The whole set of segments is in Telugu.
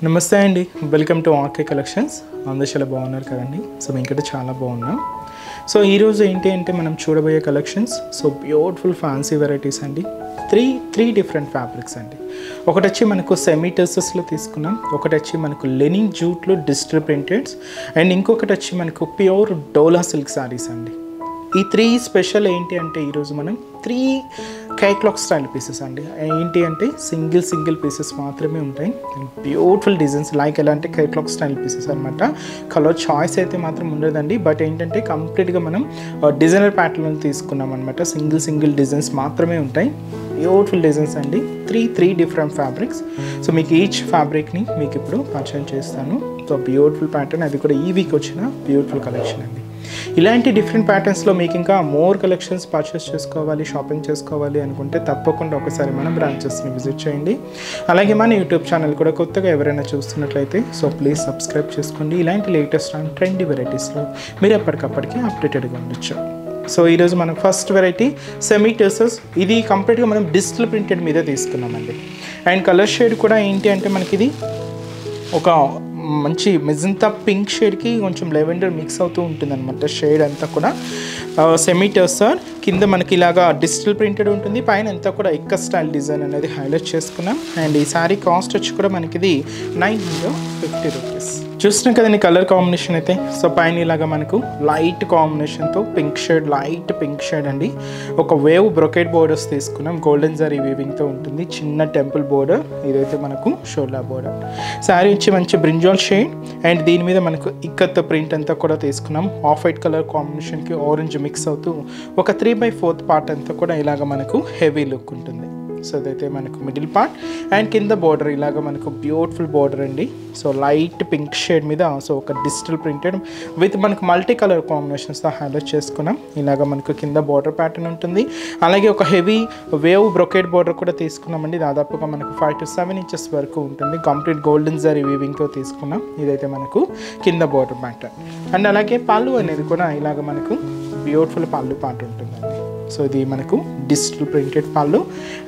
నమస్తే అండి, వెల్కమ్ టు ఆర్కే కలెక్షన్స్. అందరూ చాలా బాగున్నారు కదండి. సో ఇంకటి చాలా బాగున్నాం. సో ఈరోజు ఏంటి అంటే మనం చూడబోయే కలెక్షన్స్ బ్యూటిఫుల్ ఫ్యాన్సీ వెరైటీస్ అండి. త్రీ డిఫరెంట్ ఫ్యాబ్రిక్స్ అండి. ఒకటి వచ్చి మనకు సెమీ టెర్సెస్లో తీసుకున్నాం, ఒకటి వచ్చి మనకు లెనిన్ జూట్లో డిజిటల్ ప్రింటెడ్స్, అండ్ ఇంకొకటి వచ్చి మనకు ప్యూర్ డోలా సిల్క్ శారీస్ అండి. ఈ త్రీ స్పెషల్ ఏంటి అంటే ఈరోజు మనం 3 కేటలాగ్ స్టైల్ పీసెస్ అండి. ఏంటి అంటే సింగిల్ పీసెస్ మాత్రమే ఉంటాయి. బ్యూటిఫుల్ డిజైన్స్ లైక్ ఎలా అంటే కేటలాగ్ స్టైల్ పీసెస్ అనమాట. కలర్ చాయిస్ అయితే మాత్రం ఉండదండి. బట్ ఏంటంటే కంప్లీట్గా మనం డిజైనర్ ప్యాటర్న్ తీసుకున్నాం అనమాట. సింగిల్ డిజైన్స్ మాత్రమే ఉంటాయి. బ్యూటిఫుల్ డిజైన్స్ అండి. Three different fabrics. సో మీకు ఈచ్ ఫ్యాబ్రిక్ని మీకు ఇప్పుడు పరిచయం చేస్తాను. సో బ్యూటిఫుల్ ప్యాటర్న్, అది కూడా ఈ వీక్ వచ్చిన బ్యూటిఫుల్ కలెక్షన్ అండి. ఇలాంటి డిఫరెంట్ ప్యాటర్న్స్లో మీకు ఇంకా మోర్ కలెక్షన్స్ పర్చేస్ చేసుకోవాలి, షాపింగ్ చేసుకోవాలి అనుకుంటే తప్పకుండా ఒకసారి మన బ్రాంచెస్ని విజిట్ చేయండి. అలాగే మన యూట్యూబ్ ఛానల్ కూడా కొత్తగా ఎవరైనా చూస్తున్నట్లయితే ప్లీజ్ సబ్స్క్రైబ్ చేసుకోండి. ఇలాంటి లేటెస్ట్ అండ్ ట్రెండీ వెరైటీస్లో మీరు ఎప్పటికప్పటికీ అప్డేటెడ్గా ఉండొచ్చు. సో ఈరోజు మనం ఫస్ట్ వెరైటీ సెమీ టెర్సెస్. ఇది కంప్లీట్గా మనం డిజిటల్ ప్రింటెడ్ మీద తీసుకున్నామండి. అండ్ కలర్ షేడ్ కూడా ఏంటి అంటే మనకి ఇది ఒక మంచి మెజంతా పింక్ షేడ్కి కొంచెం లెవెండర్ మిక్స్ అవుతూ ఉంటుంది అనమాట. షేడ్ అంతా కూడా సెమీ టెర్సర్, కింద మనకి ఇలాగా డిజిటల్ ప్రింటెడ్ ఉంటుంది, పైన అంతా కూడా ఎక్క స్టైల్ డిజైన్ అనేది హైలైట్ చేసుకున్నాం. అండ్ ఈ శారీ కాస్ట్ వచ్చి కూడా మనకి ఇది 950 రూపీస్. చూస్తున్నాం కదండి కలర్ కాంబినేషన్ అయితే. సో పైన ఇలాగా మనకు లైట్ కాంబినేషన్తో లైట్ పింక్ షేడ్ అండి. ఒక వేవ్ బ్రొకెట్ బోర్డర్స్ తీసుకున్నాం, గోల్డెన్ జరీ వీవింగ్తో ఉంటుంది. చిన్న టెంపుల్ బోర్డర్, ఇదైతే మనకు షోల్డర్ బోర్డర్. శారీ వచ్చి మంచి బ్రింజాల్ షేడ్, అండ్ దీని మీద మనకు ఇక్కత్ ప్రింట్ అంతా కూడా తీసుకున్నాం. ఆఫ్ వైట్ కలర్ కాంబినేషన్కి ఆరెంజ్ మిక్స్ అవుతూ ఒక 3/4 పార్ట్ అంతా కూడా ఇలాగ మనకు హెవీ లుక్ ఉంటుంది. సో అదైతే మనకు మిడిల్ పార్ట్, అండ్ కింద బార్డర్ ఇలాగ మనకు బ్యూటిఫుల్ బార్డర్ అండి. సో లైట్ పింక్ షేడ్ మీద ఒక డిజిటల్ ప్రింటెడ్ విత్ మనకు మల్టీ కలర్ కాంబినేషన్స్తో హైలైట్ చేసుకున్నాం. ఇలాగ మనకు కింద బార్డర్ ప్యాటర్న్ ఉంటుంది. అలాగే ఒక హెవీ వేవ్ బ్రొకెట్ బార్డర్ కూడా తీసుకున్నామండి. దాదాపుగా మనకు 5 to 7 inches వరకు ఉంటుంది. కంప్లీట్ గోల్డెన్ జరీ వీవింగ్తో తీసుకున్నాం. ఇదైతే మనకు కింద బార్డర్ ప్యాటర్న్. అండ్ అలాగే పళ్ళు అనేది కూడా ఇలాగ మనకు బ్యూటిఫుల్ పళ్ళు పార్ట్ ఉంటుందండి. సో ఇది మనకు డిజిటల్ ప్రింటెడ్ పళ్ళు,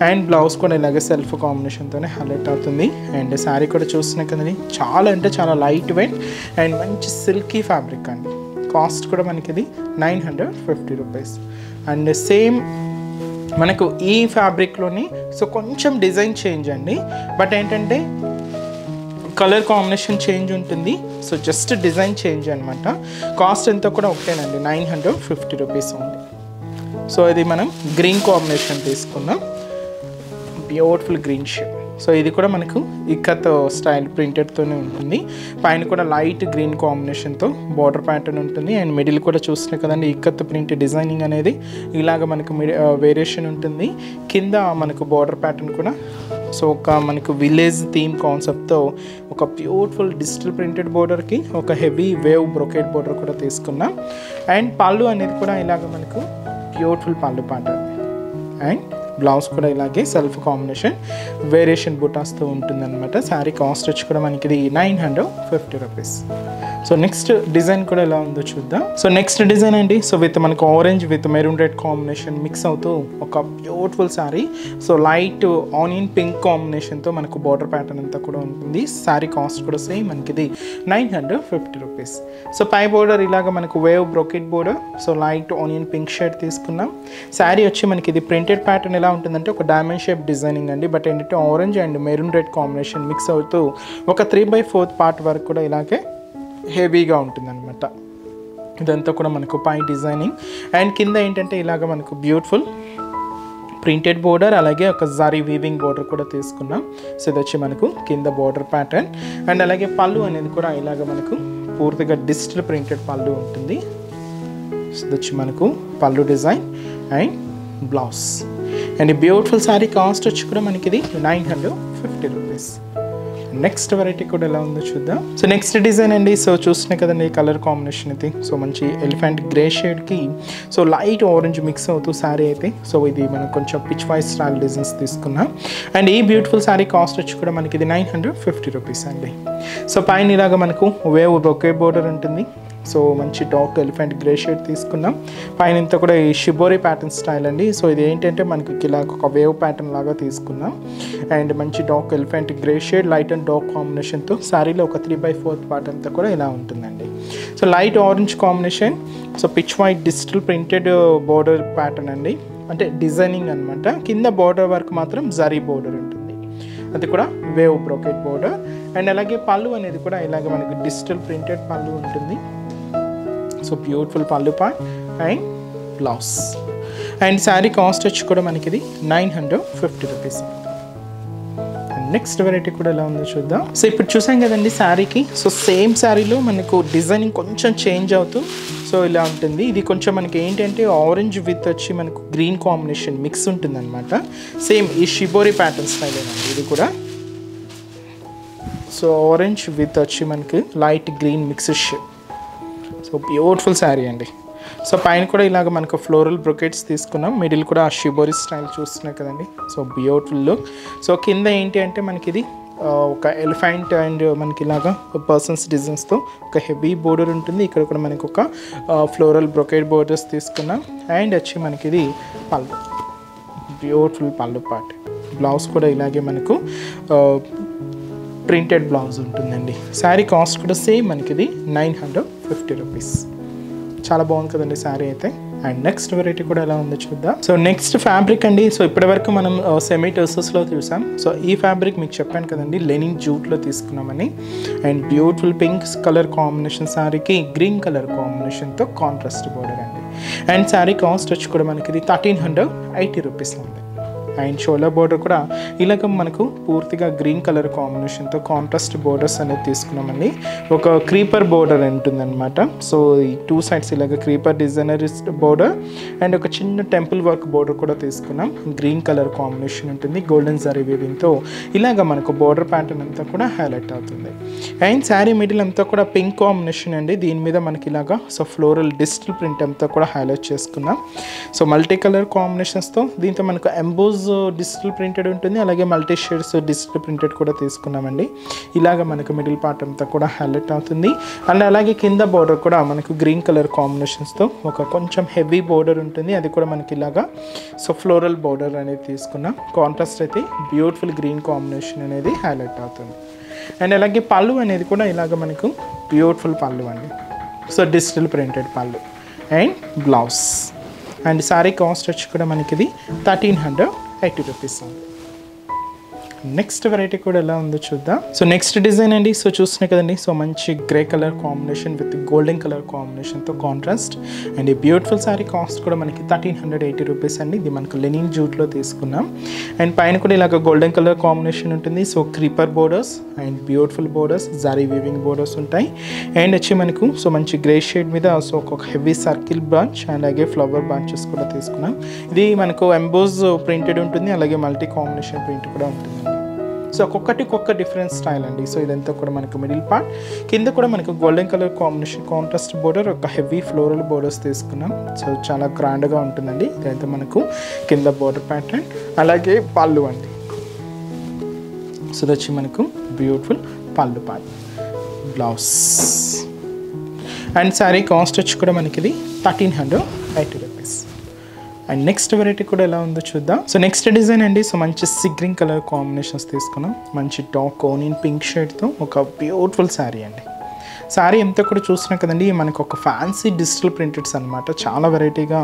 అండ్ బ్లౌజ్ కూడా ఇలాగే సెల్ఫ్ కాంబినేషన్తోనే హైలైట్ అవుతుంది. అండ్ శారీ కూడా చూస్తున్నాం కదండి, చాలా లైట్ వెయిట్ అండ్ మంచి సిల్కీ ఫ్యాబ్రిక్ అండి. కాస్ట్ కూడా మనకి ఇది 950 రూపీస్. అండ్ సేమ్ మనకు ఈ ఫ్యాబ్రిక్లోని కొంచెం డిజైన్ చేంజ్ అండి. బట్ ఏంటంటే కలర్ కాంబినేషన్ చేంజ్ ఉంటుంది. సో జస్ట్ డిజైన్ చేంజ్ అనమాట. కాస్ట్ ఎంత కూడా ఒకటేనండి, 950 రూపీస్ ఉంది. సో ఇది మనం గ్రీన్ కాంబినేషన్ తీసుకున్నాం, బ్యూటిఫుల్ గ్రీన్ షేడ్. సో ఇది కూడా మనకు ఇక్కత్ స్టైల్ ప్రింటెడ్తోనే ఉంటుంది. పైన కూడా లైట్ గ్రీన్ కాంబినేషన్తో బార్డర్ ప్యాటర్న్ ఉంటుంది. అండ్ మిడిల్ కూడా చూస్తున్నాయి కదండి, ఇక్కత్ ప్రింట్ డిజైనింగ్ అనేది ఇలాగ మనకు వేరియేషన్ ఉంటుంది. కింద మనకు బార్డర్ ప్యాటర్న్ కూడా ఒక మనకు విలేజ్ థీమ్ కాన్సెప్ట్తో ఒక బ్యూటిఫుల్ డిజిటల్ ప్రింటెడ్ బోర్డర్కి ఒక హెవీ వేవ్ బ్రొకెట్ బోర్డర్ కూడా తీసుకున్నాం. అండ్ పళ్ళు అనేది కూడా ఇలాగ మనకు బ్యూటిఫుల్ పళ్ళు ప్యాటర్న్, అండ్ బ్లౌజ్ కూడా ఇలాగే సెల్ఫ్ కాంబినేషన్ వేరియేషన్ బుటాస్తో ఉంటుందన్నమాట. శారీ కాస్ట్ వచ్చి కూడా మనకి ఇది 950 రూపీస్. సో నెక్స్ట్ డిజైన్ కూడా ఎలా ఉందో చూద్దాం. సో నెక్స్ట్ డిజైన్ అండి. సో విత్ మనకు orange with maroon red combination mix అవుతూ ఒక beautiful sari. So light onion pink కాంబినేషన్తో మనకు బార్డర్ ప్యాటర్న్ అంతా కూడా ఉంటుంది. శారీ కాస్ట్ కూడా సేమ్ మనకి ఇది 950 రూపీస్. సో పై బోర్డర్ ఇలాగ మనకు wave brocade border, so light onion pink shade తీసుకున్నాం. శారీ వచ్చి మనకి ఇది ప్రింటెడ్ ప్యాటర్న్ ఎలా ఉంటుందంటే ఒక డైమండ్ షేప్ డిజైనింగ్ అండి. బట్ ఏంటంటే orange and maroon red combination mix అవుతూ ఒక 3/4 పార్ట్ వరకు కూడా ఇలాగే హెవీగా ఉంటుందన్నమాట. ఇదంతా కూడా మనకు పై డిజైనింగ్, అండ్ కింద ఏంటంటే ఇలాగ మనకు బ్యూటిఫుల్ ప్రింటెడ్ బోర్డర్, అలాగే ఒక జరీ వీవింగ్ బోర్డర్ కూడా తీసుకున్నాం. సో ఇది వచ్చి మనకు కింద బోర్డర్ ప్యాటర్న్. అండ్ అలాగే పళ్ళు అనేది కూడా ఇలాగ మనకు పూర్తిగా డిజిటల్ ప్రింటెడ్ పళ్ళు ఉంటుంది. సో ఇది వచ్చి మనకు పళ్ళు డిజైన్ అండ్ బ్లౌజ్. అండ్ ఈ బ్యూటిఫుల్ శారీ కాస్ట్ వచ్చి కూడా మనకి ఇది 950 రూపీస్. నెక్స్ట్ వెరైటీ కూడా ఎలా ఉందో చూద్దాం. సో నెక్స్ట్ డిజైన్ అండి. సో చూస్తున్నాయి కదండి కలర్ కాంబినేషన్ అయితే. సో మంచి ఎలిఫెంట్ గ్రే షేడ్కి లైట్ ఆరెంజ్ మిక్స్ అవుతూ శారీ అయితే. సో ఇది మనం కొంచెం పిచ్ వైజ్ స్టైల్ డిజైన్స్ తీసుకున్నాం. అండ్ ఈ బ్యూటిఫుల్ శారీ కాస్ట్ వచ్చి కూడా మనకి ఇది 950 రూపీస్ అండి. సో పైన ఇలాగా మనకు వేవ్ బ్రొకెట్ బోర్డర్ ఉంటుంది. సో మంచి డార్క్ ఎలిఫెంట్ గ్రే షేడ్ తీసుకున్నాం. పైన ఇంత కూడా ఈ షిబోరి ప్యాటర్న్ స్టైల్ అండి. సో ఇది ఏంటంటే మనకి ఇలా ఒక వేవ్ ప్యాటర్న్ లాగా తీసుకున్నాం. అండ్ మంచి dark elephant grey shade light and dark కాంబినేషన్తో శారీలో ఒక 3/4 పార్ట్ అంతా కూడా ఇలా ఉంటుందండి. So light orange combination, so pitch white digital printed border pattern అండి, అంటే డిజైనింగ్ అనమాట. కింద బోర్డర్ వర్క్ మాత్రం జరీ బోర్డర్ ఉంటుంది, అది కూడా వేవ్ బ్రోకెట్ బోర్డర్. అండ్ అలాగే పళ్ళు అనేది కూడా ఇలాగ మనకి డిజిటల్ ప్రింటెడ్ పళ్ళు ఉంటుంది. సో బ్యూటిఫుల్ పళ్ళు part and blouse. And sari cost వచ్చి కూడా మనకి ఇది 950 రూపీస్. నెక్స్ట్ వెరైటీ కూడా ఎలా ఉందో చూద్దాం. సో ఇప్పుడు చూసాం కదండి శారీకి. సో సేమ్ శారీలో మనకు డిజైనింగ్ కొంచెం చేంజ్ అవుతూ సో ఇలా ఉంటుంది. ఇది కొంచెం మనకి ఏంటంటే ఆరెంజ్ విత్ వచ్చి మనకు గ్రీన్ కాంబినేషన్ మిక్స్ ఉంటుంది అనమాట. సేమ్ ఈ షిబోరి ప్యాటర్న్ స్టైల్ అండి ఇది కూడా. సో ఆరెంజ్ విత్ వచ్చి మనకి light green mix shade. So beautiful sari అండి. సో పైన కూడా ఇలాగ మనకు ఫ్లోరల్ బ్రొకెట్స్ తీసుకున్నాం. మిడిల్ కూడా ఆ షిబోరి స్టైల్ చూస్తున్నాయి కదండి. So beautiful look. సో కింద ఏంటి అంటే మనకి ఇది ఒక ఎలిఫెంట్ అండ్ మనకి ఇలాగా పర్సన్స్ డిజైన్స్తో ఒక హెవీ బోర్డర్ ఉంటుంది. ఇక్కడ కూడా మనకి ఒక ఫ్లోరల్ బ్రొకెట్ బోర్డర్స్ తీసుకున్నాం. అండ్ వచ్చి మనకి ఇది పళ్ళు, బ్యూటిఫుల్ పళ్ళు పార్ట్. బ్లౌజ్ కూడా ఇలాగే మనకు ప్రింటెడ్ బ్లౌజ్ ఉంటుందండి. శారీ కాస్ట్ కూడా సేమ్ మనకి ఇది 950 రూపీస్. చాలా బాగుంది కదండి శారీ అయితే. అండ్ నెక్స్ట్ వెరైటీ కూడా ఎలా ఉందో చూద్దాం. సో నెక్స్ట్ ఫ్యాబ్రిక్ అండి. సో ఇప్పటివరకు మనం సెమీ టర్సెస్లో చూసాం. సో ఈ ఫ్యాబ్రిక్ మీకు చెప్పాను కదండి లెనిన్ జూట్లో తీసుకున్నామని. And beautiful pink colour combination శారీకి గ్రీన్ కలర్ కాంబినేషన్తో కాంట్రాస్ట్ బోర్డర్ అండి. అండ్ శారీ కాస్ట్ వచ్చి కూడా మనకి ఇది 1380 రూపీస్ ఉంది. అండ్ షోల్డర్ బోర్డర్ కూడా ఇలాగ మనకు పూర్తిగా గ్రీన్ కలర్ కాంబినేషన్తో కాంట్రాస్ట్ బోర్డర్స్ అనేది తీసుకున్నామండి. ఒక క్రీపర్ బోర్డర్ ఉంటుందన్నమాట. సో ఈ 2 సైడ్స్ ఇలాగ క్రీపర్ డిజైనర్ బోర్డర్ అండ్ ఒక చిన్న టెంపుల్ వర్క్ బోర్డర్ కూడా తీసుకున్నాం. గ్రీన్ కలర్ కాంబినేషన్ ఉంటుంది, గోల్డెన్ జరీ వీవింగ్తో ఇలాగ మనకు బోర్డర్ ప్యాటర్న్ అంతా కూడా హైలైట్ అవుతుంది. అండ్ శారీ మిడిల్ అంతా కూడా పింక్ కాంబినేషన్ అండి. దీని మీద మనకి ఇలాగా సో ఫ్లోరల్ డిజిటల్ ప్రింట్ అంతా కూడా హైలైట్ చేసుకున్నాం. సో మల్టీ కలర్ కాంబినేషన్స్తో దీంతో మనకు ఎంబోజ్ డిజిటల్ ప్రింటెడ్ ఉంటుంది, అలాగే మల్టీ షేడ్స్ డిజిటల్ ప్రింటెడ్ కూడా తీసుకున్నామండి. ఇలాగ మనకు మిడిల్ పార్ట్ అంతా కూడా హైలైట్ అవుతుంది. అండ్ అలాగే కింద బోర్డర్ కూడా మనకు గ్రీన్ కలర్ కాంబినేషన్స్తో ఒక కొంచెం హెవీ బోర్డర్ ఉంటుంది, అది కూడా మనకి ఇలాగా సో ఫ్లోరల్ బోర్డర్ అనేది తీసుకున్నాం. కాంట్రాస్ట్ అయితే బ్యూటిఫుల్ గ్రీన్ కాంబినేషన్ అనేది హైలైట్ అవుతుంది. అండ్ అలాగే పళ్ళు అనేది కూడా ఇలాగ మనకు బ్యూటిఫుల్ పళ్ళు అండి. సో డిజిటల్ ప్రింటెడ్ పళ్ళు and blouse. And sari cost వచ్చి కూడా మనకి ఇది 1380 రూపీస్ ఉంది. నెక్స్ట్ వెరైటీ కూడా ఎలా ఉందో చూద్దాం. సో నెక్స్ట్ డిజైన్ అండి. సో చూస్తున్నాయి కదండి. సో మంచి grey colour combination with golden colour కాంబినేషన్తో కాంట్రాస్ట్. అండ్ ఈ బ్యూటిఫుల్ శారీ కాస్ట్ కూడా మనకి 1380 రూపీస్ అండి. ఇది మనకు లెనిన్ జూట్లో తీసుకున్నాం. అండ్ పైన కూడా ఇలాగ గోల్డెన్ కలర్ కాంబినేషన్ ఉంటుంది. So creeper borders and beautiful borders, జారీ వీవింగ్ బోర్డర్స్ ఉంటాయి. అండ్ వచ్చి మనకు సో మంచి గ్రే షేడ్ మీద సో ఒక హెవీ సర్కిల్ బ్రాంచ్ అండ్ అలాగే ఫ్లవర్ బ్రాంచెస్ కూడా తీసుకున్నాం. ఇది మనకు ఎంబోజ్ ప్రింటెడ్ ఉంటుంది, అలాగే మల్టీ కాంబినేషన్ ప్రింట్ కూడా ఉంటుంది. సో ఒక్కొక్క డిఫరెంట్ స్టైల్ అండి. సో ఇదంతా కూడా మనకు మిడిల్ పార్ట్. కింద కూడా మనకు golden colour combination contrast border, ఒక హెవీ ఫ్లోరల్ బోర్డర్స్ తీసుకున్నాం. సో చాలా గ్రాండ్గా ఉంటుందండి. ఇదైతే మనకు కింద బోర్డర్ ప్యాటర్న్, అలాగే పళ్ళు అండి. సో ఇది వచ్చి మనకు బ్యూటిఫుల్ పళ్ళు part, blouse. And sari cost వచ్చి కూడా మనకి ఇది 1380 రూపీస్. అండ్ నెక్స్ట్ వెరైటీ కూడా ఎలా ఉందో చూద్దాం. సో నెక్స్ట్ డిజైన్ అండి. సో మంచి గ్రీన్ కలర్ కాంబినేషన్స్ తీసుకున్నాం. మంచి డార్క్ ఓనియన్ పింక్ షేడ్తో ఒక బ్యూటిఫుల్ శారీ అండి. శారీ అంతా కూడా చూసినా కదండి మనకు ఒక ఫ్యాన్సీ డిజిటల్ ప్రింటెడ్స్ అనమాట. చాలా వెరైటీగా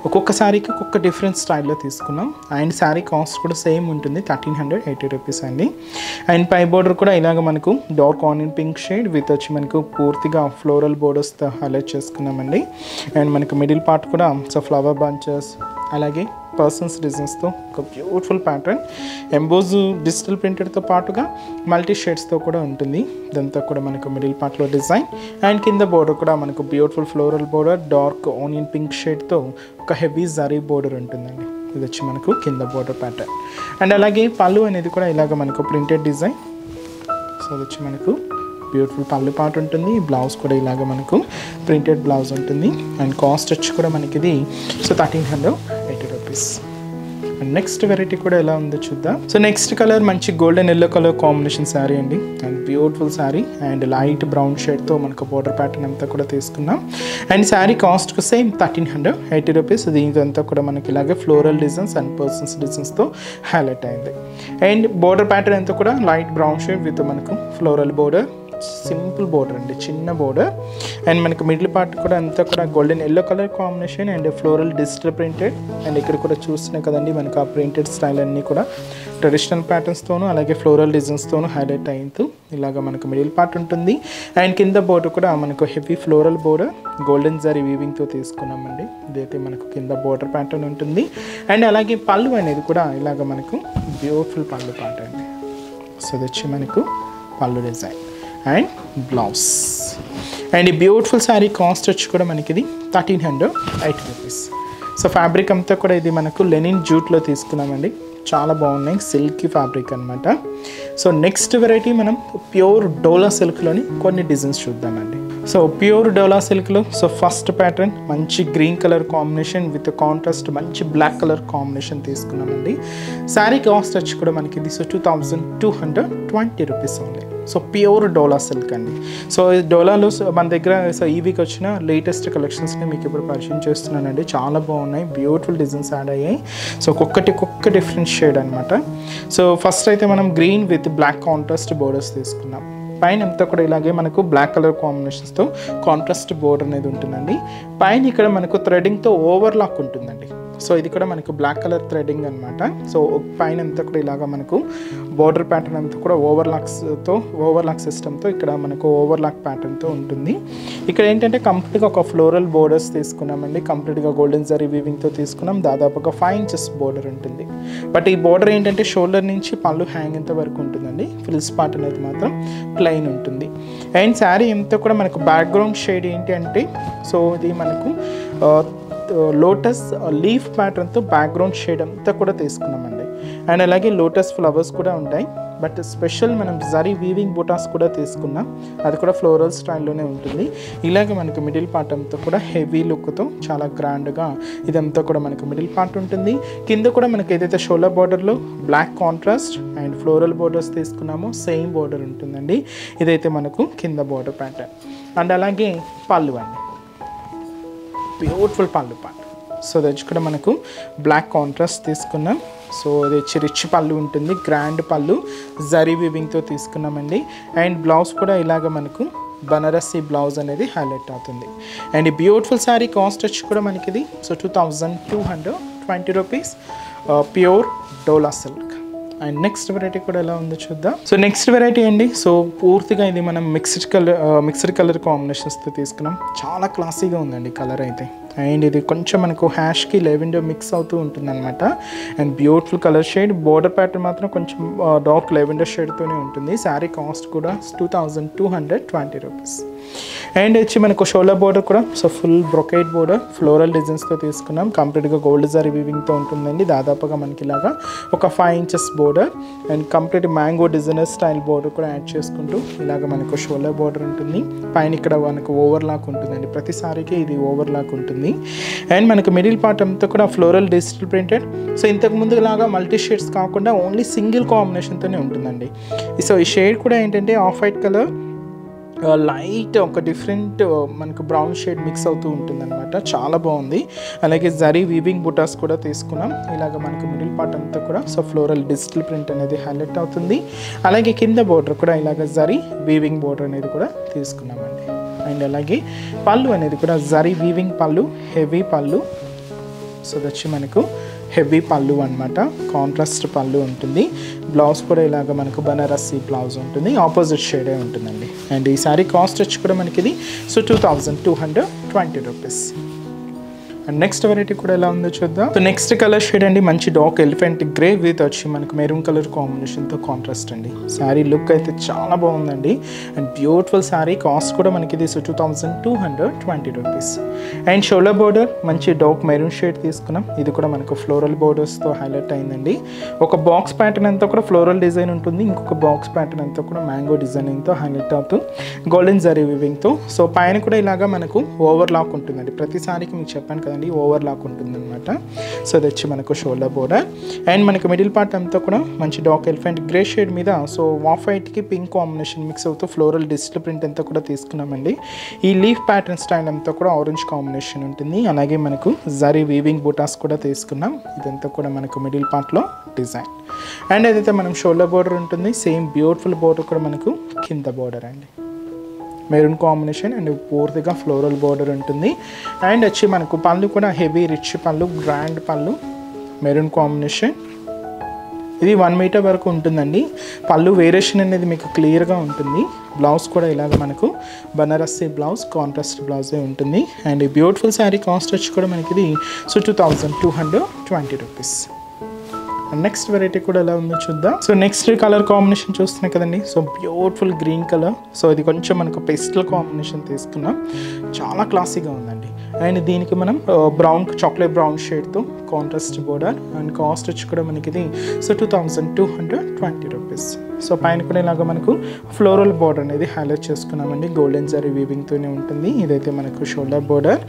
ఒక్కొక్క శారీకి ఒక్కొక్క డిఫరెంట్ స్టైల్లో తీసుకున్నాం. అండ్ శారీ కాస్ట్ కూడా సేమ్ ఉంటుంది, 1380 రూపీస్ అండి. అండ్ పై బోర్డర్ కూడా ఇలాగ మనకు dark onion pink shade with వచ్చి మనకు పూర్తిగా ఫ్లోరల్ బోర్డర్స్తో హైలైట్ చేసుకున్నామండి. అండ్ మనకు మిడిల్ పార్ట్ కూడా సో ఫ్లవర్ బంచెస్, అలాగే పర్సన్స్ డిజైన్స్తో ఒక బ్యూటిఫుల్ ప్యాటర్న్. ఎంబోజ్ డిజిటల్ ప్రింటెడ్తో పాటుగా మల్టీ షేడ్స్తో కూడా ఉంటుంది. ఇదంతా కూడా మనకు మిడిల్ పార్ట్లో డిజైన్. అండ్ కింద బోర్డర్ కూడా మనకు beautiful floral border, dark onion pink షేడ్తో ఒక హెవీ జరీ బోర్డర్ ఉంటుందండి. ఇది వచ్చి మనకు కింద బోర్డర్ ప్యాటర్న్. అండ్ అలాగే పళ్ళు అనేది కూడా ఇలాగ మనకు ప్రింటెడ్ డిజైన్. సో అది వచ్చి మనకు బ్యూటిఫుల్ పళ్ళు పార్ట్ ఉంటుంది. బ్లౌజ్ కూడా ఇలాగ మనకు ప్రింటెడ్ బ్లౌజ్ ఉంటుంది. అండ్ కాస్ట్ వచ్చి కూడా మనకి ఇది so 1380 rupees. And next variety కూడా ఎలా ఉందో చూద్దాం. సో నెక్స్ట్ కలర్ మంచి golden yellow colour combination sari అండి. And beautiful sari and light brown షేడ్తో మనకు బోర్డర్ ప్యాటర్న్ అంతా కూడా తీసుకున్నాం. అండ్ శారీ కాస్ట్కు సేమ్ 1380 రూపీస్. దీంతో కూడా మనకి ఇలాగే ఫ్లోరల్ డిజైన్స్ అండ్ పర్సన్స్ డిజైన్స్తో హైలైట్ అయింది. అండ్ బోర్డర్ ప్యాటర్న్ అంతా కూడా లైట్ బ్రౌన్ షేడ్ విత్ మనకు ఫ్లోరల్ బోర్డర్, సింపుల్ బోర్డర్ అండి, చిన్న బోర్డర్. అండ్ మనకి మిడిల్ పార్ట్ కూడా అంతా కూడా golden yellow colour combination and floral digital printed. And ఇక్కడ కూడా చూస్తున్నాయి కదండి మనకు ఆ ప్రింటెడ్ స్టైల్ అన్నీ కూడా ట్రెడిషనల్ ప్యాటర్న్స్తోనూ అలాగే ఫ్లోరల్ డిజైన్స్తోనూ హైలైట్ అయింది. ఇలాగ మనకు మిడిల్ పార్ట్ ఉంటుంది. అండ్ కింద బోర్డర్ కూడా మనకు heavy floral border golden zari వీవింగ్తో తీసుకున్నామండి. ఇదైతే మనకు కింద బోర్డర్ ప్యాటర్న్ ఉంటుంది. అండ్ అలాగే పళ్ళు అనేది కూడా ఇలాగ మనకు బ్యూటిఫుల్ పళ్ళు పాట అండి. సో ఇది వచ్చి మనకు పళ్ళు డిజైన్ అండ్ బ్లౌజ్. అండ్ ఈ బ్యూటిఫుల్ శారీ కాస్ట్ వచ్చి కూడా మనకి ఇది 1380 రూపీస్. సో ఫ్యాబ్రిక్ అంతా కూడా ఇది మనకు లెనిన్ జూట్లో తీసుకున్నామండి. చాలా బాగున్నాయి, సిల్కీ ఫ్యాబ్రిక్ అనమాట. సో నెక్స్ట్ వెరైటీ మనం ప్యూర్ డోలా సిల్క్లోని కొన్ని డిజైన్స్ చూద్దామండి. సో ప్యూర్ డోలా సిల్క్లో సో ఫస్ట్ ప్యాటర్న్ మంచి green colour combination with contrast మంచి బ్లాక్ కలర్ కాంబినేషన్ తీసుకున్నామండి. శారీ కాస్ట్ వచ్చి కూడా మనకి ఇది so 2220 rupees only. So pure dola silk అండి. సో డోలాలో మన దగ్గర సో ఈ వీక్ వచ్చిన లేటెస్ట్ కలెక్షన్స్ని మీకు ఇప్పుడు పరిచయం చేస్తున్నానండి. చాలా బాగున్నాయి, బ్యూటిఫుల్ డిజైన్స్ యాడ్ అయ్యాయి. సో ఒక్కొక్క డిఫరెంట్ షేడ్ అనమాట. సో ఫస్ట్ అయితే మనం green with black contrast borders తీసుకున్నాం. పైన అంతా కూడా ఇలాగే మనకు బ్లాక్ కలర్ కాంబినేషన్స్తో కాంట్రాస్ట్ బోర్డర్ అనేది ఉంటుందండి. పైన ఇక్కడ మనకు థ్రెడింగ్తో ఓవర్లాక్ ఉంటుందండి. సో ఇది కూడా మనకు బ్లాక్ కలర్ థ్రెడింగ్ అనమాట. సో పైన అంతా కూడా ఇలాగా మనకు బోర్డర్ ప్యాటర్న్ అంతా కూడా ఓవర్లాక్ సిస్టమ్తో ఇక్కడ మనకు ఓవర్లాక్ ప్యాటర్న్తో ఉంటుంది. ఇక్కడ ఏంటంటే కంప్లీట్గా ఒక ఫ్లోరల్ బోర్డర్స్ తీసుకున్నామండి. కంప్లీట్గా గోల్డెన్ జరీ వీవింగ్తో తీసుకున్నాం. దాదాపుగా 5 ఇంచెస్ బోర్డర్ ఉంటుంది. బట్ ఈ బోర్డర్ ఏంటంటే షోల్డర్ నుంచి పళ్ళు హ్యాంగింగ్ వరకు ఉంటుందండి. ఫిల్స్ పార్ట్ అనేది మాత్రం ప్లెయిన్ ఉంటుంది. అండ్ శారీ అంతా కూడా మనకు బ్యాక్గ్రౌండ్ షేడ్ ఏంటి అంటే సో ఇది మనకు లోటస్ లీఫ్ ప్యాటర్న్తో బ్యాక్గ్రౌండ్ షేడ్ అంతా కూడా తీసుకున్నామండి. అండ్ అలాగే లోటస్ ఫ్లవర్స్ కూడా ఉంటాయి. బట్ స్పెషల్ మనం జరీ వీవింగ్ బుటాస్ కూడా తీసుకున్నాం. అది కూడా ఫ్లోరల్ స్టైల్లోనే ఉంటుంది. ఇలాగే మనకు మిడిల్ పార్ట్ అంతా కూడా హెవీ లుక్తో చాలా గ్రాండ్గా ఇదంతా కూడా మనకు మిడిల్ పార్ట్ ఉంటుంది. కింద కూడా మనకి ఏదైతే షోల్డర్ బార్డర్లో black contrast and floral borders తీసుకున్నామో సేమ్ బోర్డర్ ఉంటుందండి. ఇదైతే మనకు కింద బోర్డర్ ప్యాటర్న్. అండ్ అలాగే పళ్ళు అండి, బ్యూటిఫుల్ పళ్ళు పార్ట్. సో అది కూడా మనకు బ్లాక్ కాంట్రాస్ట్ తీసుకున్నాం. సో ఇది రిచ్ పళ్ళు ఉంటుంది, గ్రాండ్ పళ్ళు జరీ వీవింగ్తో తీసుకున్నామండి. అండ్ బ్లౌజ్ కూడా ఇలాగ మనకు బనారసి బ్లౌజ్ అనేది హైలైట్ అవుతుంది. అండ్ ఈ బ్యూటిఫుల్ శారీ కాస్ట్ వచ్చి కూడా మనకి ఇది so 2220 rupees pure dola silk. And next variety కూడా ఎలా ఉందో చూద్దాం. సో నెక్స్ట్ వెరైటీ అండి. సో పూర్తిగా ఇది మనం మిక్స్డ్ కలర్ కాంబినేషన్స్తో తీసుకున్నాం. చాలా క్లాసీగా ఉందండి కలర్ అయితే. అండ్ ఇది కొంచెం మనకు హ్యాష్కి లెవెండర్ మిక్స్ అవుతూ ఉంటుంది అనమాట. And beautiful colour shade. Border pattern మాత్రం కొంచెం డార్క్ లెవెండర్ షేడ్తోనే ఉంటుంది. శారీ కాస్ట్ కూడా 2220 రూపీస్. అండ్ వచ్చి మనకు షోల్డర్ బోర్డర్ కూడా so full brocade border floral డిజైన్స్తో తీసుకున్నాం. కంప్లీట్గా గోల్డ్ జరీ వీవింగ్తో ఉంటుందండి. దాదాపుగా మనకి ఇలాగా ఒక 5 inches border and complete mango designer style border కూడా యాడ్ చేసుకుంటూ ఇలాగ మనకు షోల్డర్ బోర్డర్ ఉంటుంది. పైన ఇక్కడ మనకు ఓవర్లాక్ ఉంటుందండి. ప్రతి సారీకి ఇది ఓవర్లాక్ ఉంటుంది. అండ్ మనకు మిడిల్ పార్ట్ అంతా కూడా ఫ్లోరల్ డిజిటల్ ప్రింటెడ్. సో ఇంతకు ముందు లాగా మల్టీ షేడ్స్ కాకుండా ఓన్లీ సింగిల్ కాంబినేషన్తోనే ఉంటుందండి. సో ఈ షేడ్ కూడా ఏంటంటే ఆఫ్ వైట్ కలర్ లైట్ ఒక డిఫరెంట్ మనకు బ్రౌన్ షేడ్ మిక్స్ అవుతూ ఉంటుంది అనమాట. చాలా బాగుంది. అలాగే జరీ వీవింగ్ బుటాస్ కూడా తీసుకున్నాం. ఇలాగ మనకు మిడిల్ పార్ట్ అంతా కూడా సో ఫ్లోరల్ డిజిటల్ ప్రింట్ అనేది హైలైట్ అవుతుంది. అలాగే కింద బోర్డర్ కూడా ఇలాగ జరీ వీవింగ్ బోర్డర్ అనేది కూడా తీసుకున్నామండి. అండ్ అలాగే పళ్ళు అనేది కూడా జరీ వీవింగ్ పళ్ళు, హెవీ పళ్ళు. సో దచ్చి మనకు హెవీ పళ్ళు అనమాట, కాంట్రాస్ట్ పళ్ళు ఉంటుంది. బ్లౌజ్ కూడా ఇలాగ మనకు బనారసి బ్లౌజ్ ఉంటుంది, ఆపోజిట్ షేడే ఉంటుందండి. అండ్ ఈ సారీ కాస్ట్ వచ్చి కూడా మనకి ఇది so 2220 rupees. And next variety కూడా ఎలా ఉందో చూద్దాం. సో నెక్స్ట్ కలర్ షేడ్ అండి మంచి డార్క్ ఎలిఫెంట్ గ్రే విత్ వచ్చి మనకు మెరూన్ కలర్ కాంబినేషన్తో కాంట్రాస్ట్ అండి. శారీ లుక్ అయితే చాలా బాగుందండి. అండ్ బ్యూటిఫుల్ శారీ కాస్ట్ కూడా మనకి ఇది 2220 రూపీస్. అండ్ షోల్డర్ బోర్డర్ మంచి డార్క్ మెరూన్ షేడ్ తీసుకున్నాం. ఇది కూడా మనకు ఫ్లోరల్ బోర్డర్స్తో హైలైట్ అయిందండి. ఒక బాక్స్ ప్యాటర్న్ అంతా కూడా ఫ్లోరల్ డిజైన్ ఉంటుంది. ఇంకొక బాక్స్ ప్యాటర్న్ అంతా కూడా మ్యాంగో డిజైనింగ్తో హైలైట్ అవుతూ గోల్డెన్ జరీ వీవింగ్తో. సో పైన కూడా ఇలాగా మనకు ఓవర్లాక్ ఉంటుందండి. ప్రతి సారీకి మీకు చెప్పాను కదండి, ఓవర్లాక్ ఉంటుందన్నమాట. సో అది వచ్చి మనకు షోల్డర్ బోర్డర్. అండ్ మనకు మిడిల్ పార్ట్ అంతా కూడా మంచి డార్క్ ఎలిఫెంట్ గ్రే షేడ్ మీద సో ఆఫ్ వైట్కి పింక్ కాంబినేషన్ మిక్స్ అవుతూ ఫ్లోరల్ డిజిటల్ ప్రింట్ అంతా కూడా తీసుకున్నామండి. ఈ లీఫ్ ప్యాటర్న్ స్టైల్ అంతా కూడా ఆరెంజ్ కాంబినేషన్ ఉంటుంది. అలాగే మనకు జరీ వీవింగ్ బూటాస్ కూడా తీసుకున్నాం. ఇదంతా కూడా మనకు మిడిల్ పార్ట్లో డిజైన్. అండ్ ఏదైతే మనం షోల్డర్ బోర్డర్ ఉంటుంది, సేమ్ బ్యూటిఫుల్ బోర్డర్ కూడా మనకు కింద బోర్డర్ అండి, మెరూన్ కాంబినేషన్ అండ్ పూర్తిగా ఫ్లోరల్ బోర్డర్ ఉంటుంది. అండ్ వచ్చి మనకు పళ్ళు కూడా హెవీ రిచ్ పళ్ళు, గ్రాండ్ పళ్ళు, మెరూన్ కాంబినేషన్. ఇది 1 మీటర్ వరకు ఉంటుందండి. పళ్ళు వేరియేషన్ అనేది మీకు క్లియర్గా ఉంటుంది. బ్లౌజ్ కూడా ఇలాగ మనకు బనారస్సీ బ్లౌజ్, కాంట్రాస్ట్ బ్లౌజే ఉంటుంది. అండ్ ఈ బ్యూటిఫుల్ శారీ కాస్ట్ వచ్చి కూడా మనకి ఇది సో 2220 రూపీస్. నెక్స్ట్ వెరైటీ కూడా ఎలా ఉందో చూద్దాం. సో నెక్స్ట్ కలర్ కాంబినేషన్ చూస్తున్నాయి కదండి, so beautiful green colour. So ఇది కొంచెం మనకు పెస్టల్ కాంబినేషన్ తీసుకున్నాం, చాలా క్లాసీగా ఉందండి. అండ్ దీనికి మనం బ్రౌన్, చాక్లెట్ బ్రౌన్ షేడ్తో కాంట్రాస్ట్ బోర్డర్. అండ్ కాస్ట్ వచ్చి కూడా మనకి ఇది సో 2220 రూపీస్. సో పైన కూడా ఇలాగ మనకు ఫ్లోరల్ బోర్డర్ అనేది హైలైట్ చేసుకున్నామండి, గోల్డెన్ జరీ వీవింగ్తోనే ఉంటుంది. ఇదైతే మనకు shoulder border.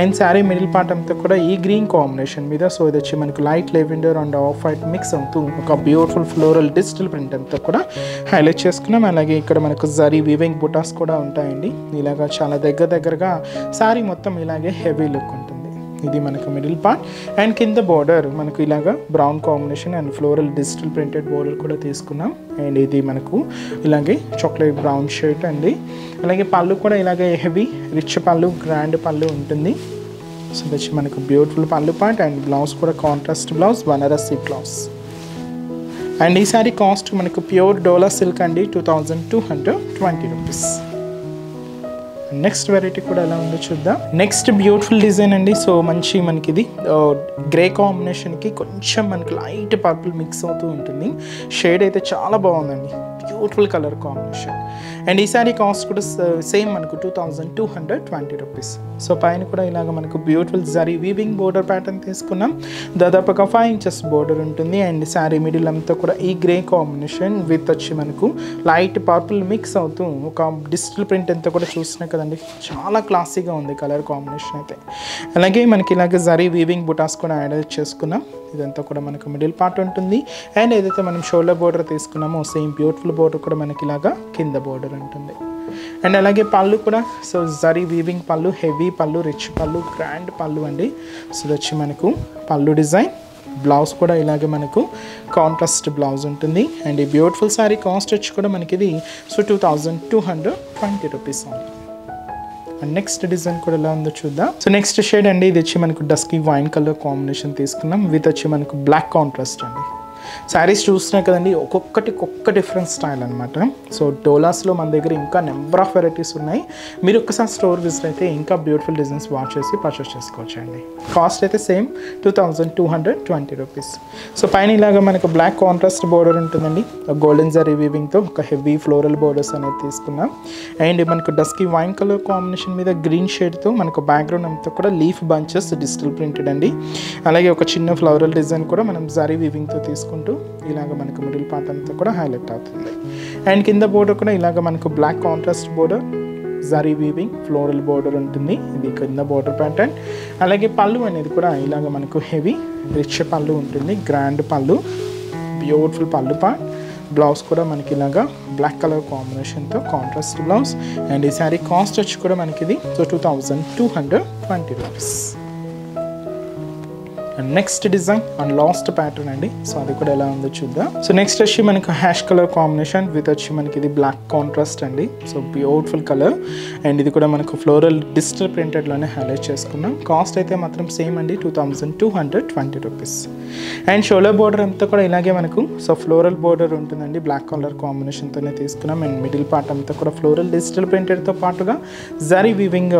And sari middle part అంతా కూడా ఈ గ్రీన్ కాంబినేషన్ మీద సో ఇది వచ్చి మనకు light lavender and off white mix అవుతూ ఒక బ్యూటిఫుల్ ఫ్లోరల్ డిజిటల్ ప్రింట్ అంతా కూడా హైలైట్ చేసుకున్నాం. అలాగే ఇక్కడ మనకు జరీ వీవింగ్ బుటాస్ కూడా ఉంటాయండి. ఇలాగా చాలా దగ్గరగా శారీ మొత్తం ఇలాగే హెవీ లుక్ ఉంటుంది. ఇది మనకు మిడిల్ పార్ట్. అండ్ కింద బోర్డర్ మనకు ఇలాగా brown combination and floral digital printed border కూడా తీసుకున్నాం. అండ్ ఇది మనకు ఇలాగే చాక్లెట్ బ్రౌన్ షర్ట్ అండి. అలాగే పళ్ళు కూడా ఇలాగే హెవీ రిచ్ పళ్ళు, గ్రాండ్ పళ్ళు ఉంటుంది. సో వచ్చి మనకు బ్యూటిఫుల్ పళ్ళు పార్ట్. అండ్ బ్లౌజ్ కూడా కాంట్రాస్ట్ బ్లౌజ్, బనారస్సీ బ్లౌజ్. అండ్ ఈ సారీ కాస్ట్ మనకు ప్యూర్ డోలా సిల్క్ అండి, 2220 రూపీస్. నెక్స్ట్ వెరైటీ కూడా ఎలా ఉందో చూద్దాం. నెక్స్ట్ బ్యూటిఫుల్ డిజైన్ అండి. సో మంచి మనకి ఇది గ్రే కాంబినేషన్కి కొంచెం మనకి లైట్ పర్పుల్ మిక్స్ అవుతూ ఉంటుంది. షేడ్ అయితే చాలా బాగుందండి, బ్యూటిఫుల్ కలర్ కాంబినేషన్. అండ్ ఈ సారీ కాస్ట్ కూడా సేమ్ మనకు 2220 రూపీస్. సో పైన కూడా ఇలాగ మనకు beautiful zari weaving border pattern తీసుకున్నాం. దాదాపుగా 5 ఇంచెస్ బోర్డర్ ఉంటుంది. అండ్ శారీ మిడిల్ అంతా కూడా ఈ గ్రే కాంబినేషన్ విత్ వచ్చి మనకు లైట్ పర్పుల్ మిక్స్ అవుతూ ఒక డిజిటల్ ప్రింట్ అంతా కూడా చూస్తున్నాయి కదండి, చాలా క్లాసీగా ఉంది కలర్ కాంబినేషన్ అయితే. అలాగే మనకి ఇలాగ జరీ వీవింగ్ బుటాస్ కూడా యాడ్ చేసుకున్నాం. ఇదంతా కూడా మనకు మిడిల్ పార్ట్ ఉంటుంది. అండ్ ఏదైతే మనం షోల్డర్ బోర్డర్ తీసుకున్నామో సేమ్ బ్యూటిఫుల్ బోర్డర్ కూడా మనకి ఇలాగా కింద బోర్డర్ ఉంటుంది. అండ్ అలాగే పళ్ళు కూడా సో జరీ వీవింగ్ పళ్ళు, హెవీ పళ్ళు, రిచ్ పళ్ళు, గ్రాండ్ పళ్ళు అండి. సో ఇది వచ్చి మనకు పళ్ళు డిజైన్. బ్లౌజ్ కూడా ఇలాగే మనకు కాంట్రాస్ట్ బ్లౌజ్ ఉంటుంది. అండ్ ఈ బ్యూటిఫుల్ శారీ కాస్ట్ వచ్చి కూడా మనకి ఇది సో 2220 రూపీస్ అవుతుంది. అండ్ నెక్స్ట్ డిజైన్ కూడా ఎలా ఉందో చూద్దాం. సో నెక్స్ట్ షేడ్ అండి, ఇది వచ్చి మనకు డస్కీ వైన్ కలర్ కాంబినేషన్ తీసుకున్నాం విత్ వచ్చి మనకు బ్లాక్ కాంట్రాస్ట్ అండి. శారీస్ చూస్తున్నాయి కదండి, ఒక్కొక్క డిఫరెంట్ స్టైల్ అనమాట. సో డోలాస్లో మన దగ్గర ఇంకా నెంబర్ ఆఫ్ వెరైటీస్ ఉన్నాయి. మీరు ఒక్కసారి స్టోర్ విజిట్ అయితే ఇంకా బ్యూటిఫుల్ డిజైన్స్ వాచ్ చేసి పర్చేస్ చేసుకోవచ్చు అండి. కాస్ట్ అయితే సేమ్ 2220 రూపీస్. సో పైన ఇలాగ మనకు బ్లాక్ కాంట్రాస్ట్ బోర్డర్ ఉంటుందండి, గోల్డెన్ జరీ వీవింగ్తో ఒక హెవీ ఫ్లోరల్ బోర్డర్స్ అనేది తీసుకున్నాం. అండ్ మనకు డస్కీ వైన్ కలర్ కాంబినేషన్ మీద గ్రీన్ షేడ్తో మనకు బ్యాక్గ్రౌండ్ అంతా కూడా లీఫ్ బంచెస్ డిజిటల్ ప్రింటెడ్ అండి. అలాగే ఒక చిన్న ఫ్లవరల్ డిజైన్ కూడా మనం జరీ వీవింగ్తో తీసుకుంటాం. ఇలాగ మనకు మిడిల్ పార్ట్ అంతా కూడా హైలైట్ అవుతుంది. అండ్ కింద బోర్డర్ కూడా ఇలాగ మనకు black contrast border, zari weaving floral border ఉంటుంది. ఇది కింద బోర్డర్ ప్యాటర్న్. అలాగే పళ్ళు అనేది కూడా ఇలాగ మనకు హెవీ రిచ్ పళ్ళు ఉంటుంది, గ్రాండ్ పళ్ళు, బ్యూటిఫుల్ పళ్ళు పార్ట్. బ్లౌజ్ కూడా మనకి ఇలాగా బ్లాక్ కలర్ కాంబినేషన్తో కాంట్రాస్ట్ బ్లౌజ్. అండ్ ఈ శారీ కాస్ట్ వచ్చి కూడా మనకి ఇది so 2220 rupees. And next design and last pattern అండి. సో అది కూడా ఎలా ఉందో చూద్దాం. సో నెక్స్ట్ వచ్చి మనకు హ్యాష్ కలర్ కాంబినేషన్ విత్ వచ్చి మనకి ఇది బ్లాక్ కాంట్రాస్ట్ అండి. So beautiful colour. అండ్ ఇది కూడా మనకు ఫ్లోరల్ డిజిటల్ ప్రింటెడ్లోనే హైలైట్ చేసుకున్నాం. కాస్ట్ అయితే మాత్రం సేమ్ అండి, 2220 రూపీస్. అండ్ షోల్డర్ బోర్డర్ అంతా కూడా ఇలాగే మనకు సో ఫ్లోరల్ బోర్డర్ ఉంటుందండి, బ్లాక్ కలర్ కాంబినేషన్తోనే తీసుకున్నాం. అండ్ మిడిల్ పార్ట్ అంతా కూడా ఫ్లోరల్ డిజిటల్ ప్రింటెడ్తో పాటుగా జరీ వీవింగ్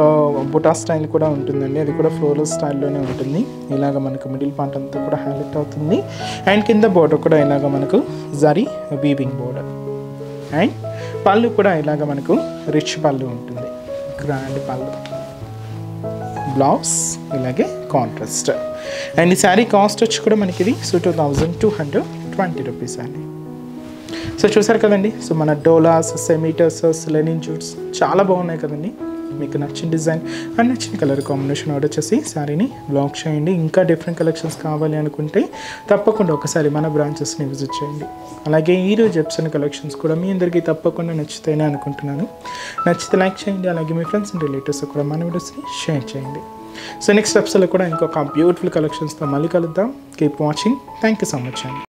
బుటా స్టైల్ కూడా ఉంటుందండి, అది కూడా ఫ్లోరల్ స్టైల్లోనే ఉంటుంది. ఇలాగ మనకు మిడిల్ పార్ట్ అంతా కూడా హైలైట్ అవుతుంది. అండ్ కింద బోర్డర్ కూడా ఇలాగ మనకు జరీ వీవింగ్ బోర్డర్. అండ్ పళ్ళు కూడా ఇలాగ మనకు రిచ్ పళ్ళు ఉంటుంది, గ్రాండ్ పళ్ళు. బ్లౌజ్ ఇలాగే కాంట్రాస్ట్. అండ్ ఈ శారీ కాస్ట్ వచ్చి కూడా మనకి ఇది సో 2220 రూపీస్ అండి. సో చూసారు కదండి, సో మన డోలాస్, సెమీ టసర్స్, లెనిన్ జూట్స్ చాలా బాగున్నాయి కదండి. మీకు నచ్చిన డిజైన్ అండ్ నచ్చిన కలర్ కాంబినేషన్ ఆర్డర్ చేసి శారీని బ్లాక్ చేయండి. ఇంకా డిఫరెంట్ కలెక్షన్స్ కావాలి అనుకుంటే తప్పకుండా ఒకసారి మన బ్రాంచెస్ని విజిట్ చేయండి. అలాగే ఈరోజు చెప్తున్న కలెక్షన్స్ కూడా మీ అందరికీ తప్పకుండా నచ్చుతాయని అనుకుంటున్నాను. నచ్చితే లైక్ చేయండి. అలాగే మీ ఫ్రెండ్స్ అండ్ రిలేటివ్స్ కూడా మన వీడియోస్ని షేర్ చేయండి. సో నెక్స్ట్ ఎపిసోడ్లో కూడా ఇంకొక బ్యూటిఫుల్ కలెక్షన్స్తో మళ్ళీ కలుద్దాం. Keep watching. Thank you so much అండి.